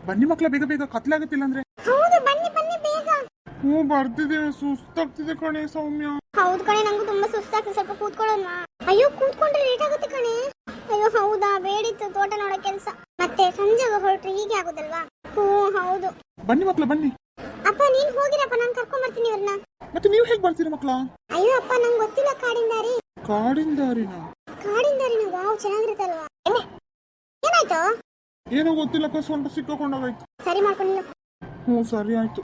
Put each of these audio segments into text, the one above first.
ಬನ್ನಿ ಮಕ್ಳ, ಬೇಗ ಬೇಗ ಕತ್ಲಾಗತ್ತಿಲ್ಲ ಅಂದ್ರೆ. ಹೌದು, ಬನ್ನಿ ಬನ್ನಿ ಬೇಗ. ಹ್ಞೂ ಬರ್ತಿದೆ, ಸುಸ್ತಾಗ್ತಿದೆ ಕಣೆ ಸೌಮ್ಯ. ಹೌದು ಕಣೆ, ನಂಗೂ ತುಂಬಾ ಸುಸ್ತಾಗ್ತಿದೆ, ಸ್ವಲ್ಪ ಕೂತ್ಕೊಳ್ಳೋಣ. ಅಯ್ಯೋ ಕೂತ್ಕೊಂಡ್ರೆ ಲೇಟ್ ಆಗುತ್ತೆ ಕಣೆ. ಅಯ್ಯೋ ಹೌದಾ, ಬೇಡಿತ್ತು ತೋಟ ನೋಡೋ ಕೆಲಸ. ಮತ್ತೆ ಸಂಜೆ ಹೊರಟ್ರೆ ಹೀಗೆ ಆಗುದಲ್ವಾ? ಹೌದು. ಬನ್ನಿ ಮಕ್ಳ ಬನ್ನಿ. ಅಪ್ಪ ನೀನ್ ಹೋಗಿರಪ್ಪ, ನಾನು ಕರ್ಕೊಂಡ್ ಬರ್ತೀನಿ ಇವ್ರನ್ನ. ಮತ್ತೆ ನೀವು ಹೇಗ್ ಬರ್ತೀರಾ ಮಕ್ಳ? ಅಯ್ಯೋ ಅಪ್ಪ, ನಂಗೆ ಗೊತ್ತಿಲ್ಲ ಕಾಡಿನ ದಾರಿ. ಕಾಡಿನ ದಾರಿನ ವಾವ್, ಚೆನ್ನಾಗಿರುತ್ತಲ್ವಾ? ಏನಾಯ್ತು? ಏನೋ ಗೊತ್ತಿಲ್ಲಕ್ಕ, ಸ್ವಲ್ಪ ಸಿಕ್ಕಾಕೊಂಡಾಗಾಯ್ತು. ಸರಿ ಮಾಡ್ಕೊಂಡಿಲ್ಲ. ಹ್ಞೂ ಸರಿ ಆಯ್ತು.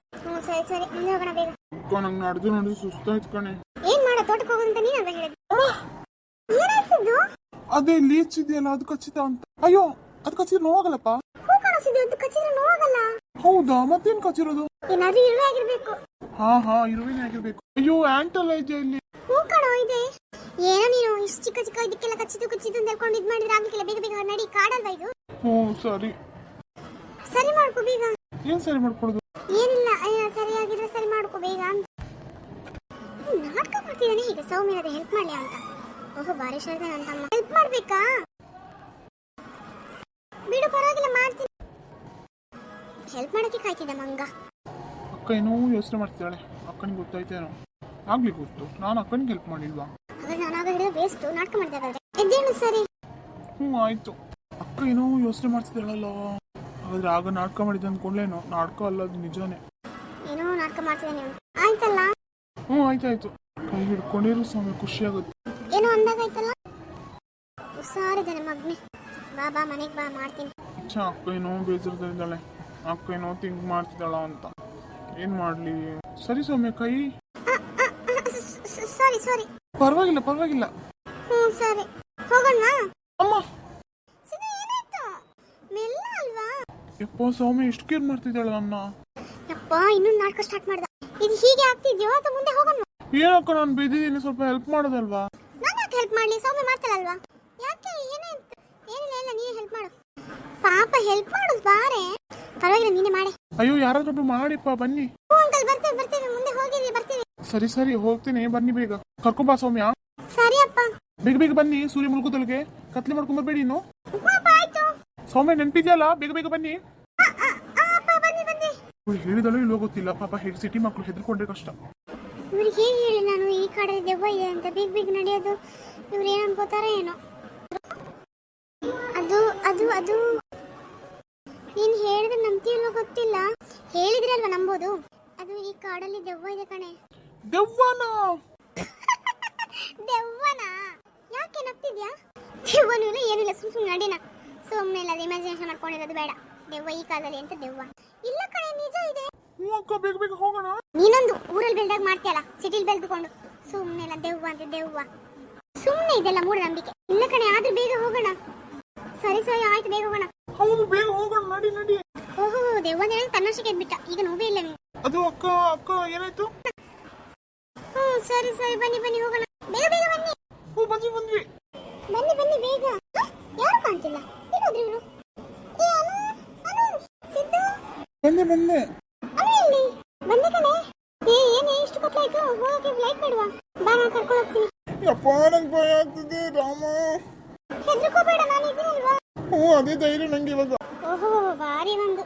ಸರಿ ಸರಿ, ಮುಂದೆ ಹೋಗೋಣ ಬೇಗ. ಅಕ್ಕ ನಂಗೆ ನಡೆದು ಸುಸ್ತಾಯ್ತು ಕಣೆ. ಏನ್ ಮಾಡ, ತೋಟಕ್ಕೆ ಹೋಗೋದಂತ ನೀನ್ ಅಲ್ವಾ ಹೇಳಿದ್ದು? ಏನಾಯ್ತಿದ್ದು? ಅದೇ ಲೀಚ್ ಇದೆಯಲ್ಲ, ಅದು ಕಚ್ಚಿತ ಅಂತ. ಅಯ್ಯೋ, ಅದು ಕಚ್ಚಿದ್ರೆ ನೋವಾಗಲ್ಲಪ್ಪ? ಹೂ ಕಾಣಿಸಿದೆ, ಅದು ಕಚ್ಚಿದ್ರೆ ನೋವಾಗಲ್ಲ. ಹೌದಾ, ಮತ್ತೇನ್ ಕಚ್ಚಿರೋದು? ಏನಾದ್ರೂ ಇರುವೆ ಆಗಿರ್ಬೇಕು. ಹಾ ಇರುವೆನೇ ಆಗಿರ್ಬೇಕು. ಅಯ್ಯೋ ಆಂಟಲ್ಲ ಇದೆಯಾ ಇಲ್ಲಿ? ಹೂ ಕಣೋ ಇದೆ. ಏನೋ ನೀನು ಇಷ್ಟು ಚಿಕ್ಕ ಚಿಕ್ಕ ಇದಕ್ಕೆಲ್ಲ ಕಚ್ಚಿದ್ದು ಅಂತ ಹೇಳ್ಕೊಂಡು ಇದ್ ಮಾಡಿದ್ರೆ ಆಗ್ಲಿಕ್ಕಿಲ್ಲ. ಬೇಗ ಬೇಗ ನಡಿ, ಕಾಡಲ್ವಾ ಇದು? ಹ್ಞೂ ಸರಿ. ಸರಿ ಮಾಡ್ಕೋ ಬೇಗ. ಏನ್ ಸರಿ ಮಾಡ್ಕೊಡೋದು? ಏನಿಲ್ಲ, ಸರಿಯಾಗಿದ್ರೆ ಸರಿ ಮಾಡ್ಕೋ ಬೇಗ ಅಂತ. ನಾಟಕ ಮಾಡ್ತಿದ್ದಾನೆ ಈಗ ಸೌಮ್ಯನ ಹೆಲ್ಪ್ ಮಾಡ್ಲಿ ಅಂತ. ಓಹೋ, ಬಾರಿ ಶಾರದೆ ನನ್ನ ತಮ್ಮ. ಹೆಲ್ಪ್ ಮಾಡ್ಬೇಕಾ? ಬಿಡು, ಪರವಾಗಿಲ್ಲ, ಮಾಡ್ತೀನಿ. ಹೆಲ್ಪ್ ಮಾಡಕ್ಕೆ ಕಾಯ್ತಿದ್ದ ಮಂಗ. ಅಕ್ಕ ಏನೋ ಯೋಚನೆ ಮಾಡ್ತಿದ್ದಾಳೆ. ಅಕ್ಕನಿಗೆ ಗೊತ್ತಾಯ್ತೇನೋ? ಆಗ್ಲಿ ಗೊತ್ತು, ನಾನು ಅಕ್ಕನಿಗೆ ಹೆಲ್ಪ್ ಮಾಡಿಲ್ವಾ? ಹಾಗಾದ್ರೆ ನಾನಾಗ ಹಿಡಿದ ವೇಸ್ಟ್, ನಾಟಕ ಮಾಡ್ತಿದ್ದಾದ್ರೆ. ಎದ್ದೇಳು ಸರಿ. ಹ್ಞೂ ಆಯ್ತು. ಅಕ್ಕ ಏನೋ ಯೋಚನೆ ಮಾಡ್ತಿದ್ದಾಳಲ್ಲ, ಹಾಗಾದ್ರೆ ಆಗ ನಾಟಕ ಮಾಡಿದ್ದೆ ಅಂದ್ಕೊಂಡ್ಲೇನೋ? ನಾಟಕ ಅಲ್ಲ, ಅದು ನಿಜಾನೇ. ಏನೋ ನಾಟಕ ಮಾಡ್ತಿದ್ದಾನೆ ಆಯ್ತಲ್ಲ? ಹ್ಞೂ ಆಯ್ತಾಯ್ತು. ಕೈ ಹಿಡ್ಕೊಂಡಿರು ಸ್ವಾಮಿ, ಖುಷಿ ಆಗುತ್ತೆ. ಏನೋ ಅಂದಾಗಾಯ್ತಲ್ಲ? ಹುಷಾರಿದ್ದಾನೆ ಮಗ್ನೆ. ಬಾ ಬಾ, ಮನೆಗೆ ಬಾ, ಮಾಡ್ತೀನಿ. ಅಕ್ಕ ಏನೋ ಬೇಜಾರದಲ್ಲಿದ್ದಾಳೆ. ಅಕ್ಕ ಏನೋ ಥಿಂಕ್ ಮಾಡ್ತಿದ್ದಾಳ ಅಂತ. ಏನ್ ಮಾಡ್ಲಿ? ಸರಿ ಸೌಮ್ಯ, ಕೈ. ಸಾರಿ ಸಾರಿ. ಪರವಾಗಿಲ್ಲ. ಸರಿ, ಹೋಗೋಣ. ಅಮ್ಮ, ಏನಾಯ್ತು? ಮೆಲ್ಲ ಅಲ್ವಾ? ಯಪ್ಪ ಸೌಮ್ಯ, ಎಷ್ಟು ಕೇರ್ ಮಾಡ್ತಿದ್ದಾಳ ನನ್ನ. ಯಪ್ಪ, ಇನ್ನೊಂದು ನಾಟಕ ಸ್ಟಾರ್ಟ್ ಮಾಡ್ದ. ಇದು ಹೀಗೆ ಆಗ್ತಿದ್ಯೋ ಅಥವಾ ಮುಂದೆ ಹೋಗೋಣ? ಏನಕ್ಕ, ನಾನು ಬೇದಿದ್ದೀನಿ, ಸ್ವಲ್ಪ ಹೆಲ್ಪ್ ಮಾಡೋದಲ್ವಾ? ನಾನು ಯಾಕೆ ಹೆಲ್ಪ್ ಮಾಡ್ಲಿ? ಸೌಮ್ಯ ಮಾಡ್ತಾಳಲ್ವಾ? ಯಾಕೆ, ಏನಾಯ್ತು? ಏನಿಲ್ಲ, ನೀನೇ ಹೆಲ್ಪ್ ಮಾಡು. ಪಾಪ ಹೆಲ್ಪ್ ಮಾಡೋದು ಬಾರೆ. ಪರವಾಗಿಲ್ಲ, ನೀನೇ ಮಾಡಿ. ಅಯ್ಯೋ, ಯಾರಾದ್ರೂ ಮಾಡಿಪ್ಪ, ಬನ್ನಿ. ಅಂಕಲ್, ಬರ್ತೇವೆ, ಮುಂದೆ ಹೋಗಿರಿ, ಬರ್ತೀವಿ. ಸರಿ ಹೋಗ್ತೀನಿ, ಬನ್ನಿ ಬೇಗ. ಕರ್ಕೊಂಬಾ ಸೌಮ್ಯ. ಸರಿ ಅಪ್ಪ. ಬೇಗ ಬನ್ನಿ, ಸೂರ್ಯ ಮುಳುಗುತ್ತಲ್ಗೆ ಕತ್ಲೆ ಮಾಡ್ಕೊಂಬರ್ಬೇಡಿ ಇನ್ನು. ಆಯ್ತು. ಸೌಮ್ಯ, ನೆನ್ಪಿದ್ಯಲ್ಲ? ಬೇಗ ಬನ್ನಿ. ಬನ್ನಿ. ಹೇಳಿದಳು ಇಲ್ಲೋ ಗೊತ್ತಿಲ್ಲ, ಪಾಪ ಸಿಟಿ ಮಕ್ಕಳು ಹೆದರ್ಕೊಂಡ್ರೆ ಕಷ್ಟ. ಇವ್ರಿಗೆ ಹೇಗೆ ಹೇಳಿ ನಾನು, ಈ ಕಡೆ ದೆವ್ವ ಇದೆ ಅಂತ? ಬೇಗ ನಡೆಯೋದು. ಇವ್ರು ಏನ್ ಅನ್ಕೋತಾರ ಏನೋ. ಅದು ನೀನ್ ಹೇಳಿದ್ರೆ ನಂಬ್ತೀಯಲ್ವ ಗೊತ್ತಿಲ್ಲ. ಹೇಳಿದ್ರೆ ಅಲ್ವಾ ನಂಬೋದು. ಅದು ಈ ಕಾಡಲ್ಲಿ ದೆವ್ವ ಇದೆ ಕಣೆ. ದೆವ್ವನಾ? ಯಾಕೆ ನಗ್ತಿದ್ಯಾ? ದೆವ್ವನೂ ಇಲ್ಲ, ಏನಿಲ್ಲ, ಸುಮ್ಮನೆ ನಡಿನ. ಸುಮ್ಮನೆ ಇಲ್ಲ, ಇಮ್ಯಾಜಿನೇಷನ್ ಮಾಡ್ಕೊಂಡಿರೋದು ಬೇಡ. ದೆವ್ವ ಈ ಕಾಲದಲ್ಲಿ ಅಂತ ದೆವ್ವ ಇಲ್ಲ ಕಣೆ, ನಿಜ ಇದೆ. ಅಕ್ಕ, ಬೇಗ ಹೋಗೋಣ. ನೀನೊಂದು ಊರಲ್ಲಿ ಬೆಳ್ದಾಗ ಮಾಡ್ತೀಯಲ್ಲ, ಸಿಟಿಲಿ ಬೆಳೆದುಕೊಂಡು. ಸುಮ್ಮನೆ ಇಲ್ಲ, ದೆವ್ವ ಅಂತ ದೆವ್ವ. ಸುಮ್ಮನೆ ಇದೆಲ್ಲ ಮೂಢನಂಬಿಕೆ. ಇಲ್ಲ ಕಣೆ, ಆದ್ರೆ ಬೇಗ ಹೋಗೋಣ. ಸರಿ ಆಯ್ತು, ಬೇಗ ಹೋಗೋಣ. ಹೌದು, ಬೇಗ ಹೋಗೋಣ, ನಡಿ. ಓಹೋ, ದೆವ್ವ ತನ್ನಷ್ಟಕ್ಕೆ ಎದ್ಬಿಟ್ಟ. ಈಗ ನೋವೇ ಇಲ್ಲ ನಿಮ್ಗೆ. ಅದು ಅಕ್ಕ ಏನಾಯ್ತು? ಸರಿ ಬನ್ನಿ ಹೋಗೋಣ. ಬೇಗ ಬನ್ನಿ. ಬಂದ್ವಿ. ಬನ್ನಿ ಬೇಗ. ಯಾರು ಕಾಣ್ತಿಲ್ಲ. ಏನಾದ್ರು ಇವರು? ಬಂದೆ. ಬಂದೆ ಕಣೆ. ಏನೇ ಇಷ್ಟು ಕತ್ಲಾಯ್ತು? ಹೋಗಿ ಲೈಟ್ ಮಾಡುವ. ಬಾ, ನಾನು ಕರ್ಕೊಂಡು ಹೋಗ್ತೀನಿ. ಯಪ್ಪ, ನಂಗೆ ಭಯ ಆಗ್ತಿದೆ ರಾಮ. ಹೆದರ್ಕೋಬೇಡ, ನಾನು ಇದ್ದೀನಲ್ವಾ? ಅದೇ ಧೈರ್ಯ ನಂಗೆ ಇವಾಗ. ಓಹೋ, ಭಾರಿ ಒಂದು